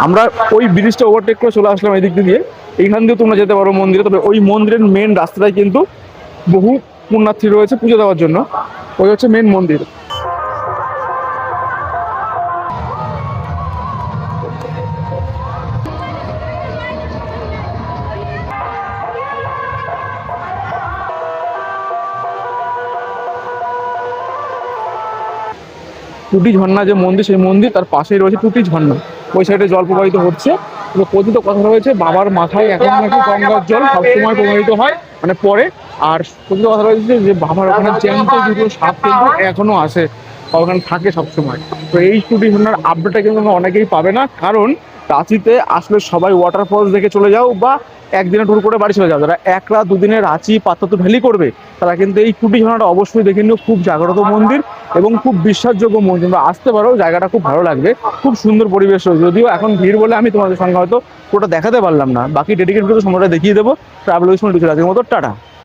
আমরা ওই ব্রিজটা ওভারটেক করে চলে আসলাম এই দিক দিয়ে। এইখান দিয়ে তোমরা যেতে পারো মন্দিরে, তবে ওই মন্দিরের মেন রাস্তাটায় কিন্তু বহু পুণ্যার্থী রয়েছে পুজো দেওয়ার জন্য। ওই হচ্ছে মেন মন্দির। টুটি ঝর্ণা যে মন্দির, সেই মন্দির তার পাশেই রয়েছে টুটি ঝর্ণা। ওই সাইডে জল প্রবাহিত হচ্ছে। তো কথিত কথা রয়েছে বাবার মাথায় এখন নাকি গঙ্গার জল সবসময় প্রবাহিত হয়, মানে পরে। আর কথিত কথা রয়েছে যে বাবার ওখানে জ্যান্ত দুটো সাপ কিন্তু এখনো আসে, ওখানে থাকে সবসময়। তো এই টুটি ঝর্ণার আপডেটটা কিন্তু অনেকেই পাবে না, কারণ রাঁচিতে আসলে সবাই ওয়াটারফলস দেখে চলে যাও বা একদিনে ট্যুর করে বাড়ি চলে যাও। যারা এক রাত দুদিনে রাঁচি পাত্তাতো ভ্যালি করবে তারা কিন্তু এই টুটি ঝর্ণাটা অবশ্যই দেখে নিও। খুব জাগ্রত মন্দির এবং খুব বিশ্বাসযোগ্য মন্দির। তোমরা আসতে পারো, জায়গাটা খুব ভালো লাগবে, খুব সুন্দর পরিবেশ রয়েছে। যদিও এখন ভিড় বলে আমি তোমাদের সঙ্গে হয়তো পুরোটা দেখাতে পারলাম না, বাকি ডেডিকেট করে সময়টা দেখিয়ে দেবো। ট্রাভেল উইথ আজকের মতো টাটা।